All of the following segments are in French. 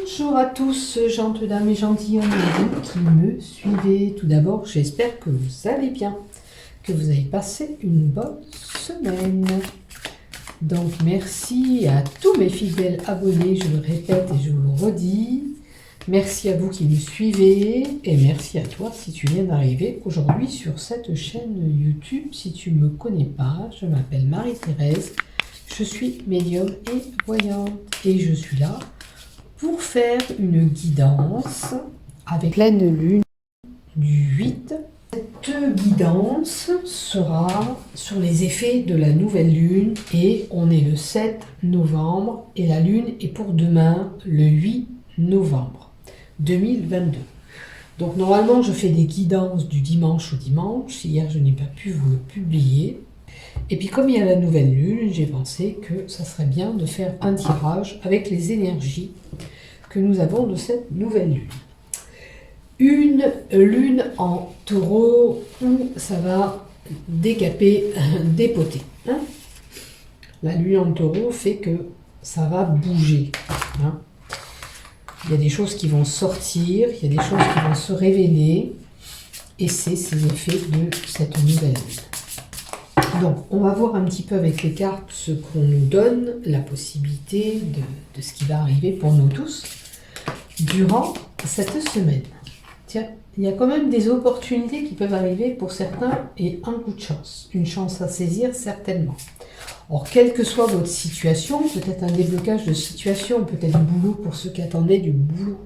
Bonjour à tous, gentes dames et gentilshommes qui me suivez. Tout d'abord, j'espère que vous allez bien, que vous avez passé une bonne semaine. Donc, merci à tous mes fidèles abonnés, je le répète et je vous le redis. Merci à vous qui me suivez et merci à toi si tu viens d'arriver aujourd'hui sur cette chaîne YouTube. Si tu ne me connais pas, je m'appelle Marie-Thérèse, je suis médium et voyante et je suis là pour faire une guidance avec pleine lune du 8. Cette guidance sera sur les effets de la nouvelle lune et on est le 7 novembre et la lune est pour demain le 8 novembre 2022. Donc normalement je fais des guidances du dimanche au dimanche. Hier je n'ai pas pu vous le publier. Et puis comme il y a la nouvelle lune, j'ai pensé que ça serait bien de faire un tirage avec les énergies que nous avons de cette nouvelle lune. Une lune en taureau où ça va décaper, dépoter. Hein, la lune en taureau fait que ça va bouger. Hein. Il y a des choses qui vont sortir, il y a des choses qui vont se révéler. Et c'est ces effets de cette nouvelle lune. Donc, on va voir un petit peu avec les cartes ce qu'on nous donne, la possibilité de ce qui va arriver pour nous tous durant cette semaine. Tiens, il y a quand même des opportunités qui peuvent arriver pour certains et un coup de chance. Une chance à saisir, certainement. Or, quelle que soit votre situation, peut-être un déblocage de situation, peut-être du boulot pour ceux qui attendaient du boulot.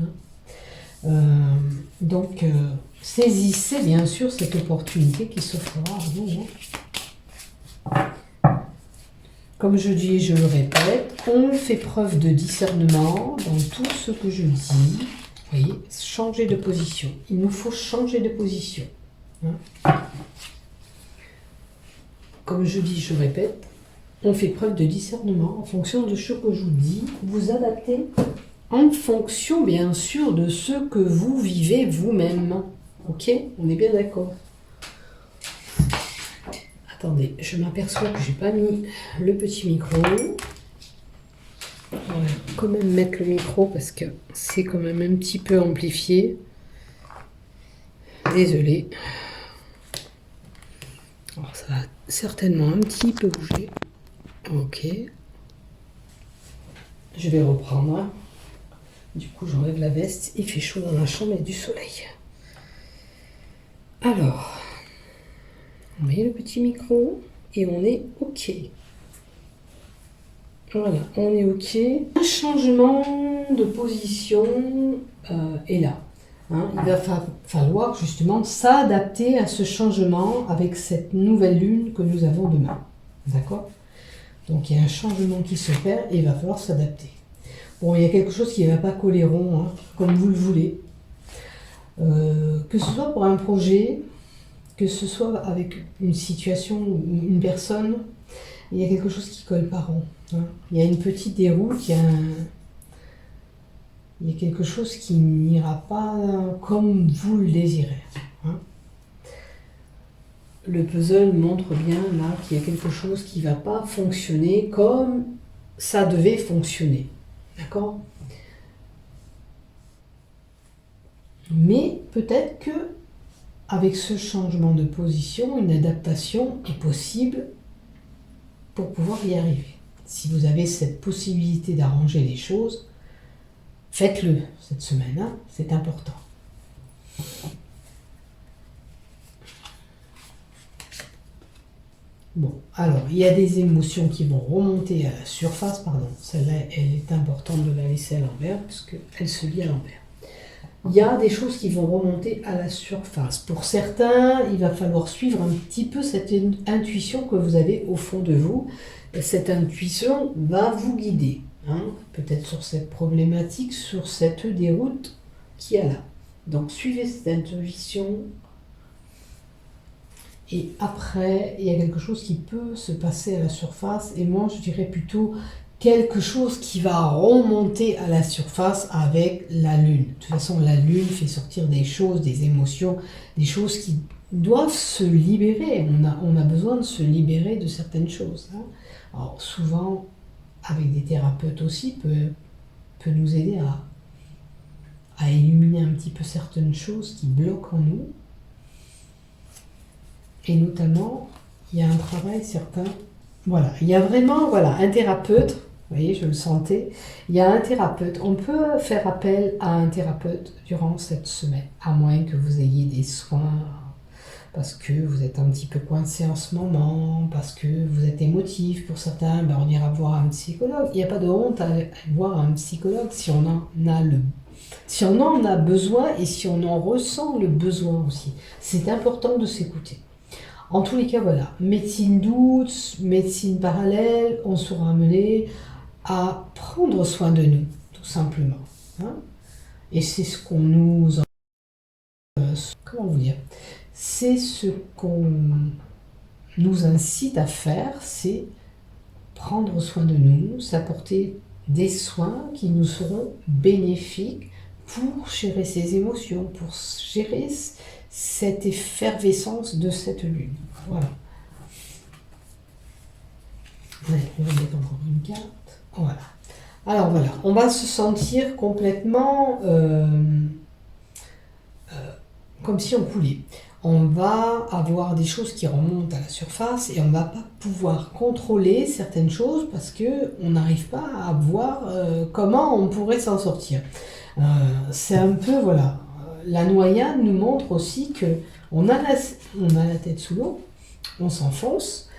Hein. Donc, saisissez bien sûr cette opportunité qui s'offrira à vous. Hein. Comme je dis et je le répète, on fait preuve de discernement dans tout ce que je dis. Vous voyez, changer de position. Il nous faut changer de position. Hein. Comme je dis, je répète, on fait preuve de discernement en fonction de ce que je vous dis. Vous adaptez en fonction, bien sûr, de ce que vous vivez vous-même. Ok? On est bien d'accord. Attendez, je m'aperçois que j'ai pas mis le petit micro. On va quand même mettre le micro parce que c'est quand même un petit peu amplifié. Désolée. Alors ça va certainement un petit peu bouger. Ok. Je vais reprendre. Du coup, j'enlève la veste. Il fait chaud dans la chambre et du soleil. Alors. On met le petit micro et on est OK. Voilà, on est OK. Un changement de position est là. Hein. Il va falloir justement s'adapter à ce changement avec cette nouvelle lune que nous avons demain. D'accord? Donc il y a un changement qui s'opère et il va falloir s'adapter. Bon, il y a quelque chose qui ne va pas coller rond, hein, comme vous le voulez. Que ce soit pour un projet, que ce soit avec une situation ou une personne, il y a quelque chose qui ne colle pas rond. Hein. Il y a une petite déroute, il y a quelque chose qui n'ira pas comme vous le désirez. Hein. Le puzzle montre bien là qu'il y a quelque chose qui ne va pas fonctionner comme ça devait fonctionner. D'accord? Mais peut-être que avec ce changement de position, une adaptation est possible pour pouvoir y arriver. Si vous avez cette possibilité d'arranger les choses, faites-le cette semaine, hein, c'est important. Bon, alors, il y a des émotions qui vont remonter à la surface, pardon, celle-là, elle est importante de la laisser à l'envers, parce qu'elle se lit à l'envers. Il y a des choses qui vont remonter à la surface. Pour certains, il va falloir suivre un petit peu cette intuition que vous avez au fond de vous. Et cette intuition va vous guider, hein, peut-être sur cette problématique, sur cette déroute qui est là. Donc suivez cette intuition. Et après, il y a quelque chose qui peut se passer à la surface. Et moi, je dirais plutôt quelque chose qui va remonter à la surface avec la lune. De toute façon, la lune fait sortir des choses, des émotions, des choses qui doivent se libérer. On a besoin de se libérer de certaines choses. Hein. Alors souvent, avec des thérapeutes aussi, peut nous aider à éliminer un petit peu certaines choses qui bloquent en nous. Et notamment, il y a un travail certain. Voilà, il y a vraiment un thérapeute. Vous voyez, je le sentais. Il y a un thérapeute. On peut faire appel à un thérapeute durant cette semaine, à moins que vous ayez des soins parce que vous êtes un petit peu coincé en ce moment, parce que vous êtes émotif. Pour certains, ben on ira voir un psychologue. Il n'y a pas de honte à aller voir un psychologue si on en a besoin et si on en ressent le besoin aussi. C'est important de s'écouter. En tous les cas, voilà, médecine douce, médecine parallèle, on sera amené à prendre soin de nous, tout simplement. Hein. Et c'est ce qu'on nous... comment vous dire? C'est ce qu'on nous incite à faire, c'est prendre soin de nous, s'apporter des soins qui nous seront bénéfiques pour gérer ces émotions, pour gérer cette effervescence de cette lune. Voilà. Allez, on va mettre encore une carte. Voilà. Alors voilà, on va se sentir complètement comme si on coulait. On va avoir des choses qui remontent à la surface et on ne va pas pouvoir contrôler certaines choses parce qu'on n'arrive pas à voir comment on pourrait s'en sortir. C'est un peu, voilà, la noyade nous montre aussi que on a la tête sous l'eau, on s'enfonce,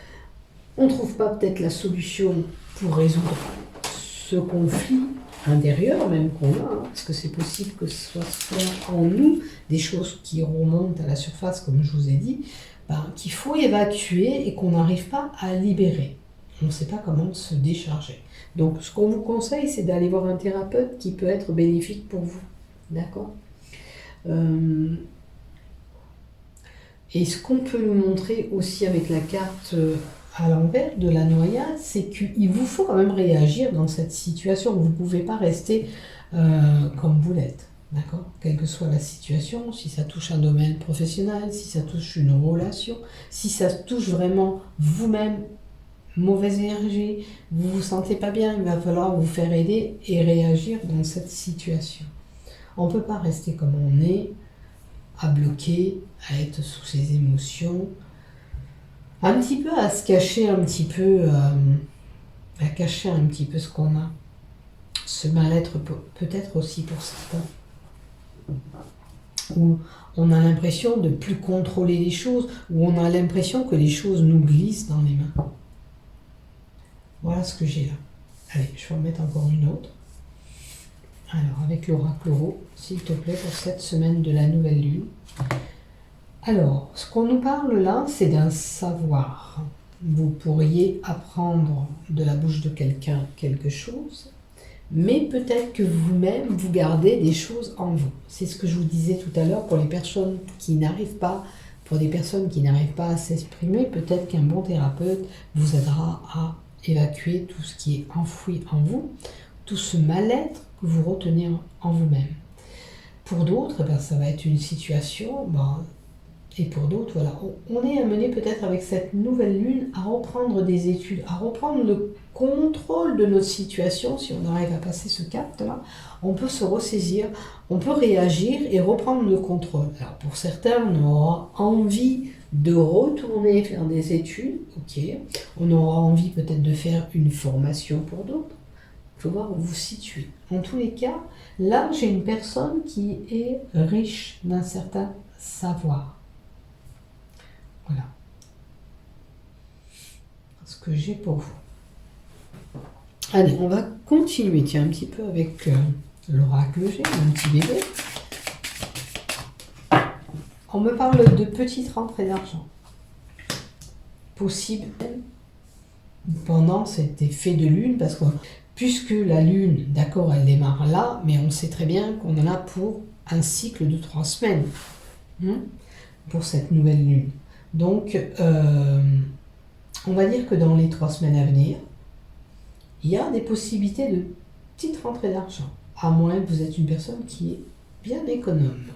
on ne trouve pas peut-être la solution pour résoudre ce conflit intérieur même qu'on a, hein, parce que c'est possible que ce soit en nous des choses qui remontent à la surface, comme je vous ai dit, qu'il faut évacuer et qu'on n'arrive pas à libérer. On ne sait pas comment se décharger. Donc ce qu'on vous conseille, c'est d'aller voir un thérapeute qui peut être bénéfique pour vous. D'accord ? Et ce qu'on peut nous montrer aussi avec la carte à l'envers de la noyade, c'est qu'il vous faut quand même réagir dans cette situation. Vous ne pouvez pas rester comme vous l'êtes, d'accord ? Quelle que soit la situation, si ça touche un domaine professionnel, si ça touche une relation, si ça touche vraiment vous-même, mauvaise énergie, vous ne vous sentez pas bien, il va falloir vous faire aider et réagir dans cette situation. On ne peut pas rester comme on est, à bloquer, à être sous ses émotions, un petit peu à se cacher un petit peu, à cacher un petit peu ce qu'on a. Ce mal-être peut-être aussi pour certains. Où on a l'impression de ne plus contrôler les choses, où on a l'impression que les choses nous glissent dans les mains. Voilà ce que j'ai là. Allez, je vais en mettre encore une autre. Alors, avec l'oracle Oro, s'il te plaît, pour cette semaine de la nouvelle lune. Alors, ce qu'on nous parle là, c'est d'un savoir. Vous pourriez apprendre de la bouche de quelqu'un quelque chose, mais peut-être que vous-même, vous gardez des choses en vous. C'est ce que je vous disais tout à l'heure pour les personnes qui n'arrivent pas, pour des personnes qui n'arrivent pas à s'exprimer, peut-être qu'un bon thérapeute vous aidera à évacuer tout ce qui est enfoui en vous, tout ce mal-être que vous retenez en vous-même. Pour d'autres, ça va être une situation... Et pour d'autres, voilà, on est amené peut-être avec cette nouvelle lune à reprendre des études, à reprendre le contrôle de notre situation. Si on arrive à passer ce cap-là, on peut se ressaisir, on peut réagir et reprendre le contrôle. Alors pour certains, on aura envie de retourner faire des études, ok. On aura envie peut-être de faire une formation pour d'autres. Il faut voir où vous vous situez. En tous les cas, là, j'ai une personne qui est riche d'un certain savoir. Voilà ce que j'ai pour vous. Allez, on va continuer, tiens, un petit peu avec l'oracle G, mon petit bébé. On me parle de petites rentrées d'argent. Possible pendant cet effet de lune, parce que puisque la lune, d'accord, elle démarre là, mais on sait très bien qu'on en a pour un cycle de 3 semaines, pour cette nouvelle lune. Donc, on va dire que dans les 3 semaines à venir, il y a des possibilités de petites rentrées d'argent, à moins que vous êtes une personne qui est bien économe,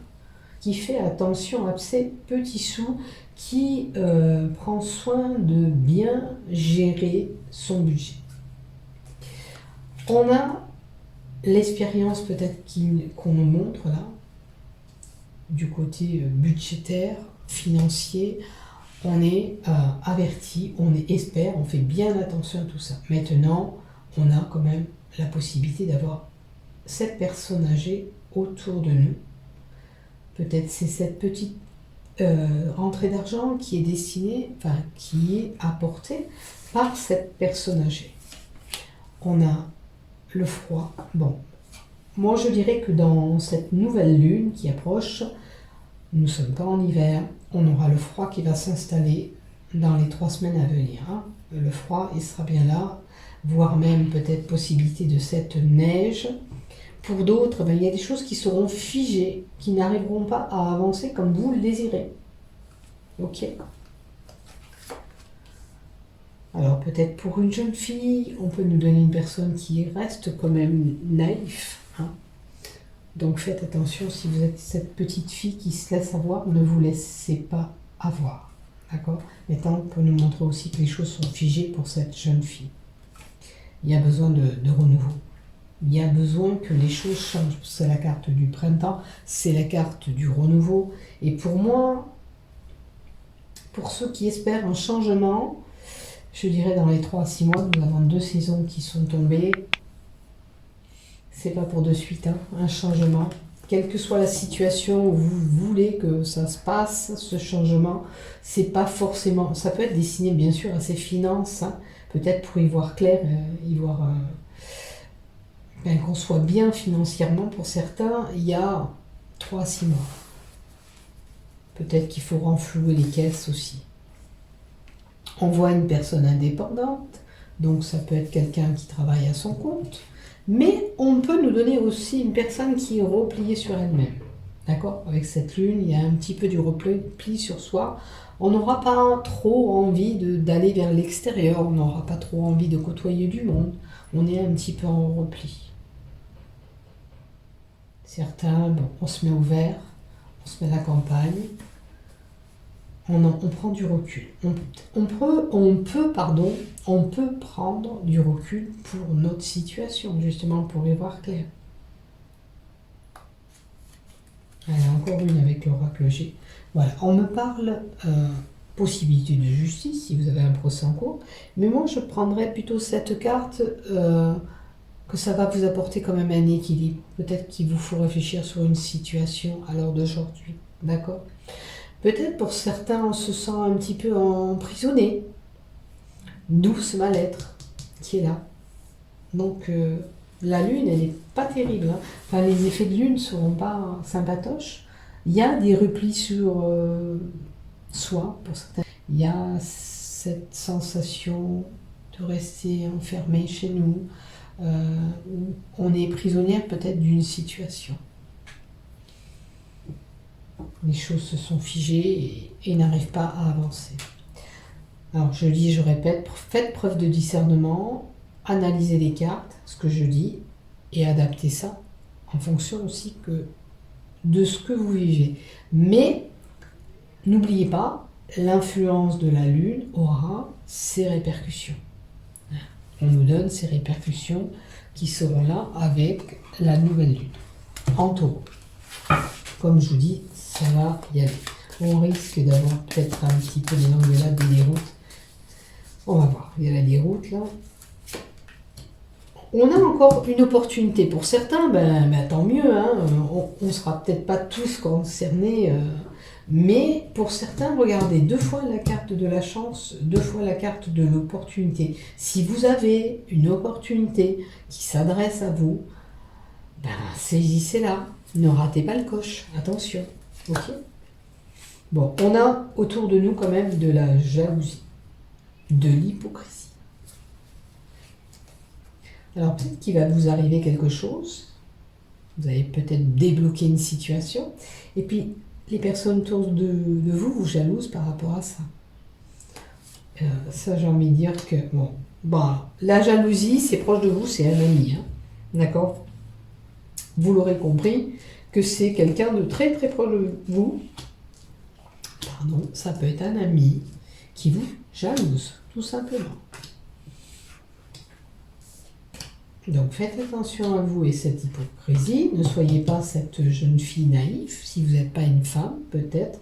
qui fait attention à ses petits sous, qui prend soin de bien gérer son budget. On a l'expérience peut-être qu'on nous montre là, du côté budgétaire, financier, on est averti, on est expert, on fait bien attention à tout ça. Maintenant, on a quand même la possibilité d'avoir cette personne âgée autour de nous. Peut-être c'est cette petite rentrée d'argent qui est destinée, enfin qui est apportée par cette personne âgée. On a le froid. Bon, moi je dirais que dans cette nouvelle lune qui approche, nous ne sommes pas en hiver, on aura le froid qui va s'installer dans les 3 semaines à venir. Hein. Le froid, il sera bien là, voire même peut-être possibilité de cette neige. Pour d'autres, il y a des choses qui seront figées, qui n'arriveront pas à avancer comme vous le désirez. Ok. Alors peut-être pour une jeune fille, on peut nous donner une personne qui reste quand même naïf. Hein. Donc faites attention, si vous êtes cette petite fille qui se laisse avoir, ne vous laissez pas avoir. D'accord? Maintenant, on peut nous montrer aussi que les choses sont figées pour cette jeune fille. Il y a besoin de renouveau. Il y a besoin que les choses changent. C'est la carte du printemps, c'est la carte du renouveau. Et pour moi, pour ceux qui espèrent un changement, je dirais dans les 3 à 6 mois, nous avons 2 saisons qui sont tombées. C'est pas pour de suite, hein, un changement. Quelle que soit la situation où vous voulez que ça se passe, ce changement, c'est pas forcément... Ça peut être destiné bien sûr à ses finances, hein, peut-être pour y voir clair, y voir... qu'on soit bien financièrement pour certains, il y a 3 à 6 mois. Peut-être qu'il faut renflouer les caisses aussi. On voit une personne indépendante, donc ça peut être quelqu'un qui travaille à son compte, mais on peut nous donner aussi une personne qui est repliée sur elle-même. D'accord? Avec cette lune, il y a un petit peu du repli sur soi. On n'aura pas trop envie d'aller vers l'extérieur, on n'aura pas trop envie de côtoyer du monde. On est un petit peu en repli. Certains, bon, on se met au vert, on se met à la campagne, on prend du recul. On peut prendre du recul pour notre situation, justement, pour y voir clair. Allez, encore une avec l'oracle G. Voilà, on me parle possibilité de justice, si vous avez un procès en cours, mais moi je prendrais plutôt cette carte que ça va vous apporter quand même un équilibre. Peut-être qu'il vous faut réfléchir sur une situation à l'heure d'aujourd'hui, d'accord? Peut-être pour certains, on se sent un petit peu emprisonné, d'où ce mal-être qui est là. Donc la lune, elle n'est pas terrible. Hein. Enfin, les effets de lune ne seront pas sympatoches. Il y a des replis sur soi pour certains. Il y a cette sensation de rester enfermé chez nous, où on est prisonnière peut-être d'une situation. Les choses se sont figées et n'arrivent pas à avancer. Alors je dis, je répète, faites preuve de discernement, analysez les cartes, ce que je dis, et adaptez ça en fonction aussi de ce que vous vivez. Mais n'oubliez pas, l'influence de la Lune aura ses répercussions. On nous donne ces répercussions qui seront là avec la nouvelle Lune en Taureau. Comme je vous dis, ça va y aller. On risque d'avoir peut-être un petit peu des engueulades, des déroutes. On va voir, il y a la déroute là. On a encore une opportunité. Pour certains, tant mieux, hein, on ne sera peut-être pas tous concernés, mais pour certains, regardez, 2 fois la carte de la chance, 2 fois la carte de l'opportunité. Si vous avez une opportunité qui s'adresse à vous, saisissez-la. Ne ratez pas le coche, attention. Ok? Bon, on a autour de nous quand même de la jalousie, de l'hypocrisie. Alors peut-être qu'il va vous arriver quelque chose, vous allez peut-être débloquer une situation, et puis les personnes autour de vous vous jalousent par rapport à ça. Ça, j'ai envie de dire que, la jalousie, c'est proche de vous, c'est un ami, hein, d'accord? Vous l'aurez compris, que c'est quelqu'un de très très proche de vous. Pardon, ça peut être un ami qui vous jalouse, tout simplement. Donc faites attention à vous et cette hypocrisie. Ne soyez pas cette jeune fille naïve. Si vous n'êtes pas une femme, peut-être,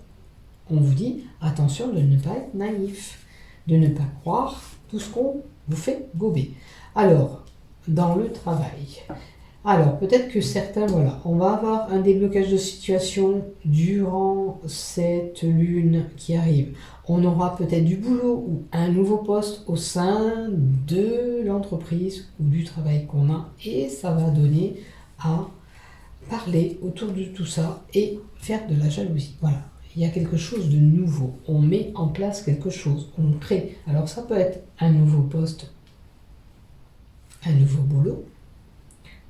on vous dit attention de ne pas être naïf, de ne pas croire tout ce qu'on vous fait gober. Alors, dans le travail, alors peut-être que certains, voilà, on va avoir un déblocage de situation durant cette lune qui arrive. On aura peut-être du boulot ou un nouveau poste au sein de l'entreprise ou du travail qu'on a et ça va donner à parler autour de tout ça et faire de la jalousie. Voilà, il y a quelque chose de nouveau. On met en place quelque chose, on crée. Alors ça peut être un nouveau poste, un nouveau boulot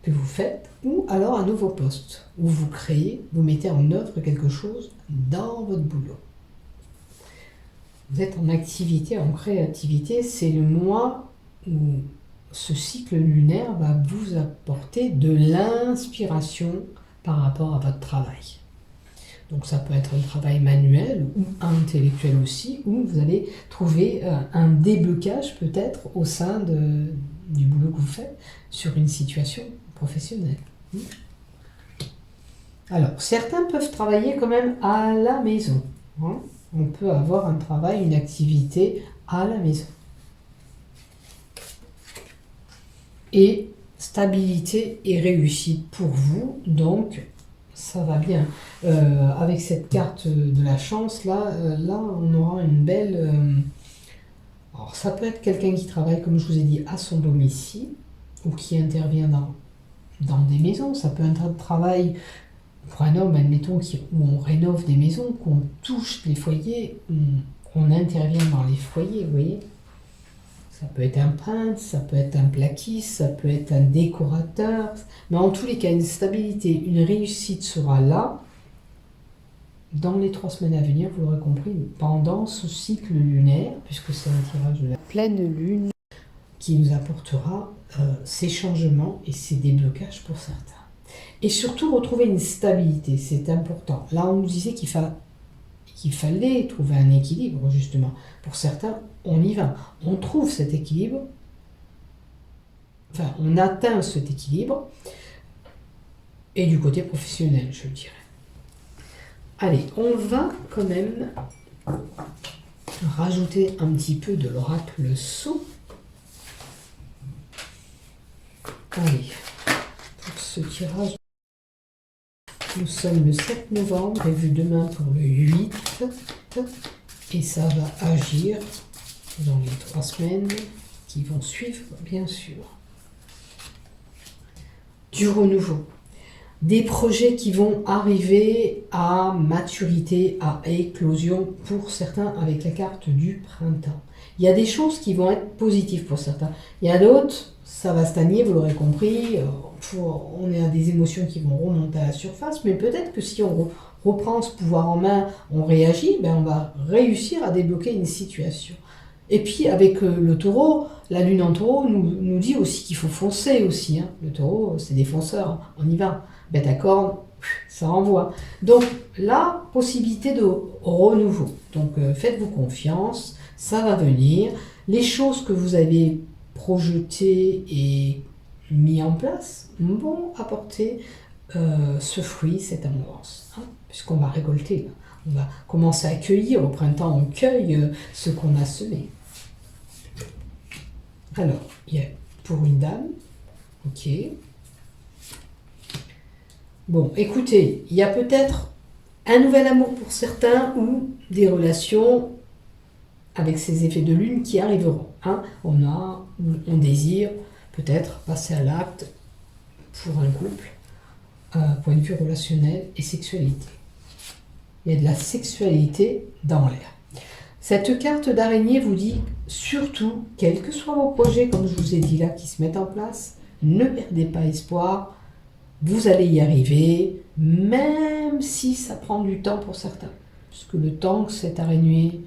que vous faites ou alors un nouveau poste où vous créez, vous mettez en œuvre quelque chose dans votre boulot. Vous êtes en activité, en créativité, c'est le mois où ce cycle lunaire va vous apporter de l'inspiration par rapport à votre travail. Donc ça peut être un travail manuel ou intellectuel aussi, où vous allez trouver un déblocage peut-être au sein du boulot que vous faites sur une situation professionnelle. Alors, certains peuvent travailler quand même à la maison. Hein. On peut avoir un travail, une activité à la maison. Et stabilité et réussite pour vous, donc ça va bien. Avec cette carte de la chance, là on aura une belle... alors ça peut être quelqu'un qui travaille, comme je vous ai dit, à son domicile, ou qui intervient dans des maisons. Ça peut être un travail pour un homme, admettons, où on rénove des maisons, qu'on touche les foyers, on intervient dans les foyers, vous voyez. Ça peut être un peintre, ça peut être un plaquiste, ça peut être un décorateur. Mais en tous les cas, une stabilité, une réussite sera là dans les 3 semaines à venir, vous l'aurez compris, pendant ce cycle lunaire, puisque c'est un tirage de la pleine lune qui nous apportera ces changements et ces déblocages pour certains. Et surtout, retrouver une stabilité, c'est important. Là, on nous disait qu'il fallait trouver un équilibre, justement. Pour certains, on y va. On trouve cet équilibre, enfin, on atteint cet équilibre, et du côté professionnel, je dirais. Allez, on va quand même rajouter un petit peu de l'oracle sceau. Allez, pour ce tirage, nous sommes le 7 novembre, prévu demain pour le 8, et ça va agir dans les 3 semaines qui vont suivre, bien sûr. Du renouveau. Des projets qui vont arriver à maturité, à éclosion pour certains avec la carte du printemps. Il y a des choses qui vont être positives pour certains. Il y a d'autres, ça va stagner, vous l'aurez compris. On a des émotions qui vont remonter à la surface, mais peut-être que si on reprend ce pouvoir en main, on réagit, ben on va réussir à débloquer une situation. Et puis avec le taureau, la lune en taureau nous dit aussi qu'il faut foncer aussi. Hein. Le taureau, c'est des fonceurs, on y va. Bête à cornes, ça envoie. Donc là, possibilité de renouveau. Donc faites-vous confiance, ça va venir. Les choses que vous avez projetées et mis en place vont apporter ce fruit, cette amourance. Hein, puisqu'on va récolter. Là. On va commencer à cueillir. Au printemps, on cueille ce qu'on a semé. Alors, il y a pour une dame, ok. Bon, écoutez, il y a peut-être un nouvel amour pour certains ou des relations avec ces effets de lune qui arriveront. Hein. On désire peut-être passer à l'acte pour un couple, point de vue relationnel et sexualité. Il y a de la sexualité dans l'air. Cette carte d'araignée vous dit surtout, quels que soient vos projets, comme je vous ai dit là, qui se mettent en place, ne perdez pas espoir, vous allez y arriver, même si ça prend du temps pour certains. Puisque le temps que cette araignée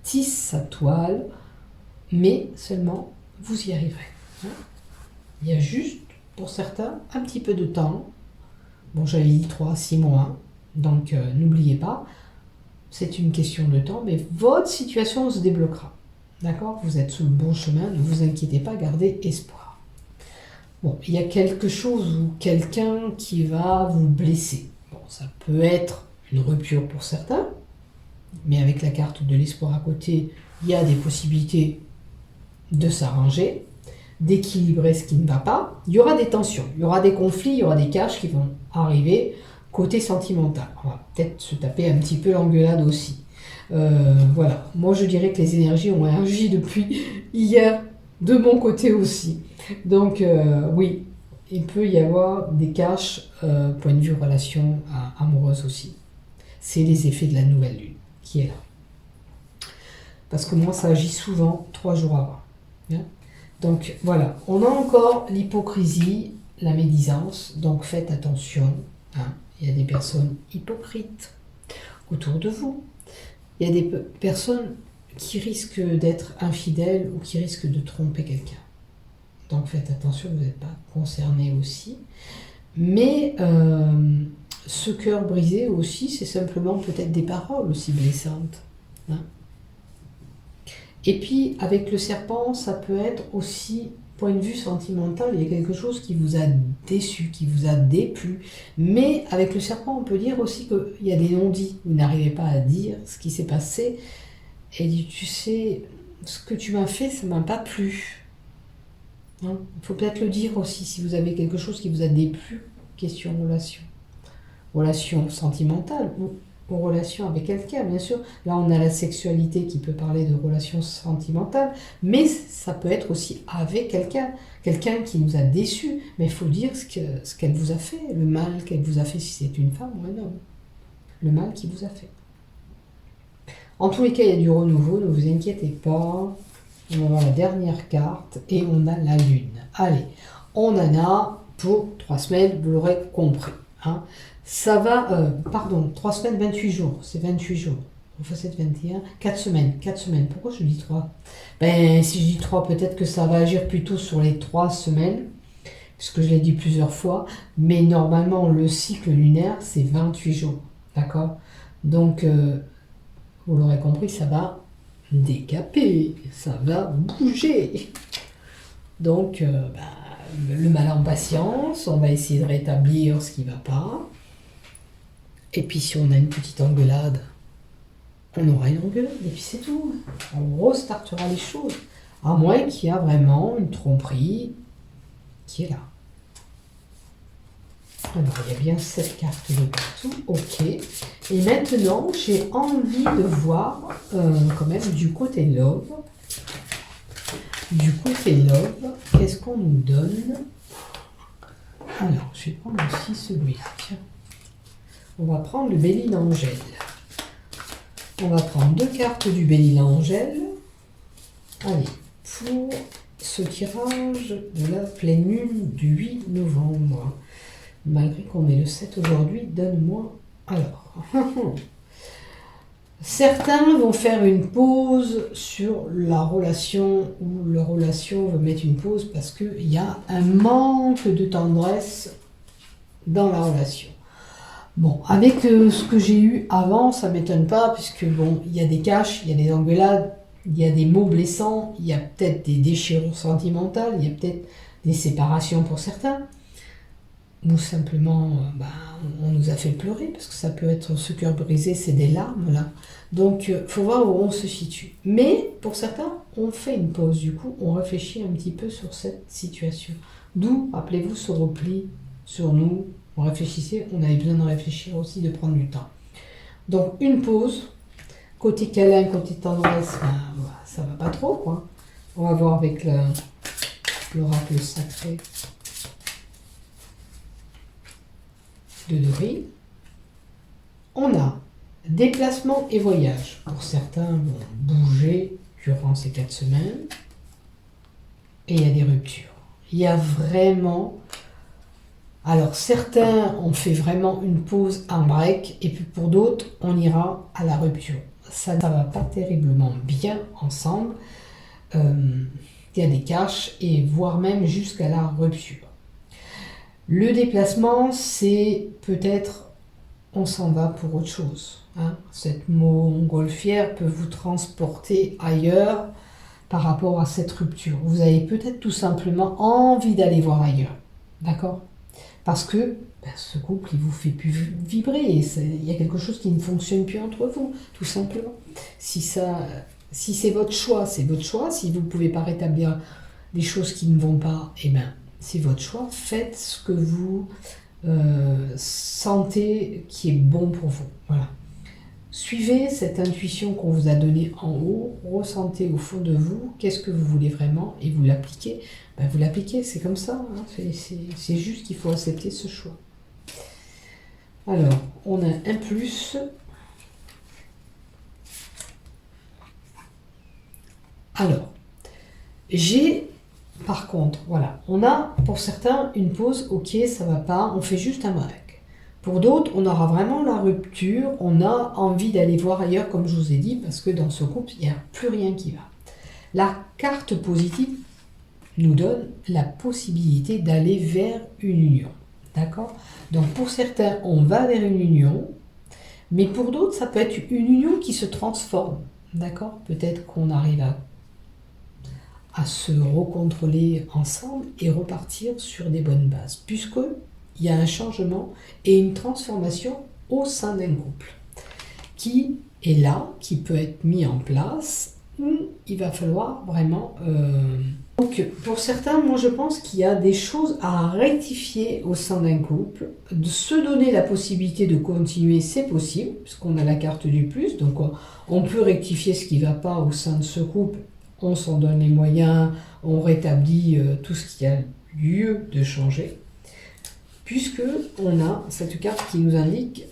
tisse sa toile, mais seulement vous y arriverez. Hein. Il y a juste, pour certains, un petit peu de temps. Bon, j'avais dit 3-6 mois, donc n'oubliez pas. C'est une question de temps, mais votre situation se débloquera. D'accord? Vous êtes sur le bon chemin, ne vous inquiétez pas, gardez espoir. Bon, il y a quelque chose ou quelqu'un qui va vous blesser. Bon, ça peut être une rupture pour certains, mais avec la carte de l'espoir à côté, il y a des possibilités de s'arranger, d'équilibrer ce qui ne va pas. Il y aura des tensions, il y aura des conflits, il y aura des caches qui vont arriver côté sentimental. On va peut-être se taper un petit peu l'engueulade aussi. Voilà, moi je dirais que les énergies ont agi depuis hier de mon côté aussi. Donc oui, il peut y avoir des caches point de vue relation amoureuse aussi. C'est les effets de la nouvelle lune qui est là. Parce que moi ça agit souvent 3 jours avant. Bien. Donc voilà, on a encore l'hypocrisie, la médisance, donc faites attention. Hein. Il y a des personnes hypocrites autour de vous. Il y a des personnes qui risquent d'être infidèles ou qui risquent de tromper quelqu'un. Donc faites attention, vous n'êtes pas concerné aussi. Mais ce cœur brisé aussi, c'est simplement peut-être des paroles aussi blessantes. Hein. Et puis avec le serpent, ça peut être aussi, point de vue sentimental, il y a quelque chose qui vous a déçu, qui vous a déplu. Mais avec le serpent, on peut dire aussi qu'il y a des non-dits. Vous n'arrivez pas à dire ce qui s'est passé. Et dit, tu sais, ce que tu m'as fait, ça m'a pas plu. Hein, il faut peut-être le dire aussi si vous avez quelque chose qui vous a déplu. Question relation. Relation sentimentale ou en relation avec quelqu'un, bien sûr. Là, on a la sexualité qui peut parler de relations sentimentales, mais ça peut être aussi avec quelqu'un, quelqu'un qui nous a déçus. Mais il faut dire ce qu'elle vous a fait, le mal qu'elle vous a fait si c'est une femme ou un homme. Le mal qu'il vous a fait. En tous les cas, il y a du renouveau, ne vous inquiétez pas. On va voir la dernière carte et on a la lune. Allez, on en a pour 3 semaines, vous l'aurez compris. Hein. Ça va, 3 semaines, 28 jours. C'est 28 jours. On fait 7, 21, 4 semaines. 4 semaines. Pourquoi je dis 3 ? Ben, si je dis 3, peut-être que ça va agir plutôt sur les 3 semaines, puisque je l'ai dit plusieurs fois. Mais normalement, le cycle lunaire, c'est 28 jours. D'accord ? Donc, vous l'aurez compris, ça va décaper. Ça va bouger. Donc, le mal en patience. On va essayer de rétablir ce qui ne va pas. Et puis si on a une petite engueulade, on aura une engueulade et puis c'est tout. On restartera les choses. À moins qu'il y ait vraiment une tromperie qui est là. Alors il y a bien cette carte de partout. Ok. Et maintenant j'ai envie de voir quand même du côté love. Du côté love, qu'est-ce qu'on nous donne? Alors je vais prendre aussi celui-là. Tiens. On va prendre le Belle-Île-Angèle. On va prendre 2 cartes du Belle-Île-Angèle. Allez, pour ce tirage de la pleine lune du 8 novembre. Malgré qu'on est le 7 aujourd'hui, donne-moi... Alors, certains vont faire une pause sur la relation ou la relation veut mettre une pause parce qu'il y a un manque de tendresse dans la relation. Bon, avec ce que j'ai eu avant, ça ne m'étonne pas, puisque bon, il y a des caches, il y a des engueulades, il y a des mots blessants, il y a peut-être des déchirures sentimentales, il y a peut-être des séparations pour certains, ou simplement, on nous a fait pleurer, parce que ça peut être ce cœur brisé, c'est des larmes, là. Donc, il faut voir où on se situe. Mais, pour certains, on fait une pause, du coup, on réfléchit un petit peu sur cette situation. D'où, rappelez-vous, ce repli sur nous. On réfléchissait, on avait besoin de réfléchir aussi, de prendre du temps. Donc une pause, côté câlin, côté tendresse, ça va pas trop, quoi. On va voir avec l'oracle sacré de Dorine. On a déplacement et voyage. Pour certains, vont bouger durant ces 4 semaines. Et il y a des ruptures. Il y a vraiment... Alors, certains ont fait vraiment une pause, un break, et puis pour d'autres, on ira à la rupture. Ça ne va pas terriblement bien ensemble. Il y a des caches, et voire même jusqu'à la rupture. Le déplacement, c'est peut-être on s'en va pour autre chose. Hein. Cette montgolfière peut vous transporter ailleurs, par rapport à cette rupture. Vous avez peut-être tout simplement envie d'aller voir ailleurs. D'accord? Parce que ce couple, il vous fait plus vibrer. Il y a quelque chose qui ne fonctionne plus entre vous, tout simplement. Si c'est votre choix, c'est votre choix. Si vous ne pouvez pas rétablir des choses qui ne vont pas, eh ben, c'est votre choix. Faites ce que vous sentez qui est bon pour vous. Voilà. Suivez cette intuition qu'on vous a donnée en haut, ressentez au fond de vous qu'est-ce que vous voulez vraiment et vous l'appliquez. Ben, vous l'appliquez, c'est comme ça, hein. C'est juste qu'il faut accepter ce choix. Alors, on a un plus. Alors, j'ai, par contre, voilà, on a pour certains une pause, ok, ça va pas, on fait juste un break. Pour d'autres, on aura vraiment la rupture, on a envie d'aller voir ailleurs, comme je vous ai dit, parce que dans ce couple, il n'y a plus rien qui va. La carte positive nous donne la possibilité d'aller vers une union. D'accord? Donc pour certains, on va vers une union, mais pour d'autres, ça peut être une union qui se transforme. D'accord? Peut-être qu'on arrive à se recontrôler ensemble et repartir sur des bonnes bases, puisque il y a un changement et une transformation au sein d'un couple qui est là, qui peut être mis en place, où il va falloir vraiment... Donc pour certains, moi je pense qu'il y a des choses à rectifier au sein d'un couple, de se donner la possibilité de continuer, c'est possible, puisqu'on a la carte du plus, donc on peut rectifier ce qui ne va pas au sein de ce couple, on s'en donne les moyens, on rétablit tout ce qui a lieu de changer. Puisque on a cette carte qui nous indique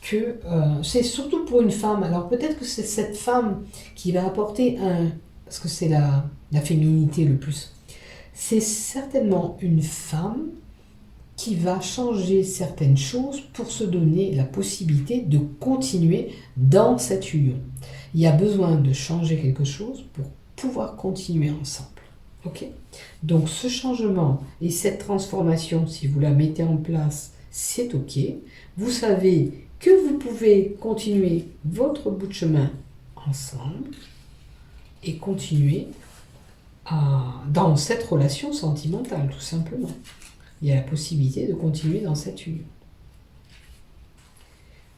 que c'est surtout pour une femme. Alors peut-être que c'est cette femme qui va apporter parce que c'est la féminité le plus. C'est certainement une femme qui va changer certaines choses pour se donner la possibilité de continuer dans cette union. Il y a besoin de changer quelque chose pour pouvoir continuer ensemble. Ok? Donc ce changement et cette transformation, si vous la mettez en place, c'est ok. Vous savez que vous pouvez continuer votre bout de chemin ensemble et continuer dans cette relation sentimentale, tout simplement. Il y a la possibilité de continuer dans cette union.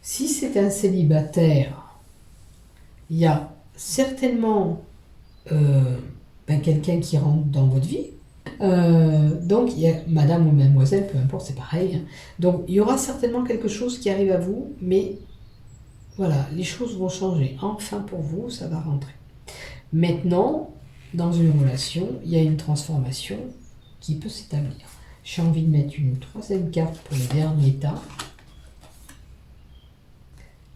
Si c'est un célibataire, il y a certainement quelqu'un qui rentre dans votre vie. Donc, il y a madame ou mademoiselle, peu importe, c'est pareil. Donc, il y aura certainement quelque chose qui arrive à vous, mais voilà, les choses vont changer. Enfin, pour vous, ça va rentrer. Maintenant, dans une relation, il y a une transformation qui peut s'établir. J'ai envie de mettre une troisième carte pour le dernier tas.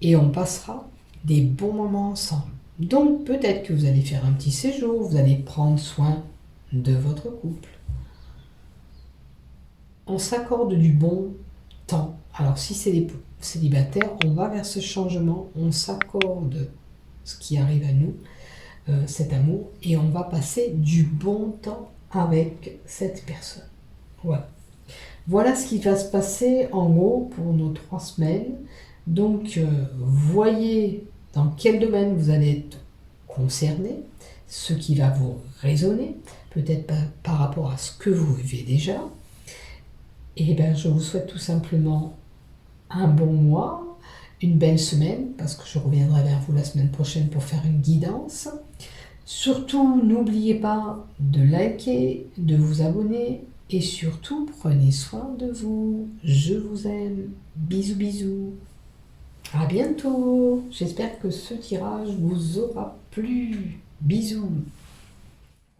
Et on passera des bons moments ensemble. Donc, peut-être que vous allez faire un petit séjour, vous allez prendre soin de votre couple. On s'accorde du bon temps. Alors, si c'est les célibataires, on va vers ce changement, on s'accorde ce qui arrive à nous, cet amour, et on va passer du bon temps avec cette personne. Voilà. Voilà ce qui va se passer en gros pour nos 3 semaines. Donc, voyez dans quel domaine vous allez être concerné, ce qui va vous résonner, peut-être par rapport à ce que vous vivez déjà. Et bien, je vous souhaite tout simplement un bon mois, une belle semaine, parce que je reviendrai vers vous la semaine prochaine pour faire une guidance. Surtout, n'oubliez pas de liker, de vous abonner, et surtout, prenez soin de vous. Je vous aime. Bisous, bisous. À bientôt. J'espère que ce tirage vous aura plu. Bisous.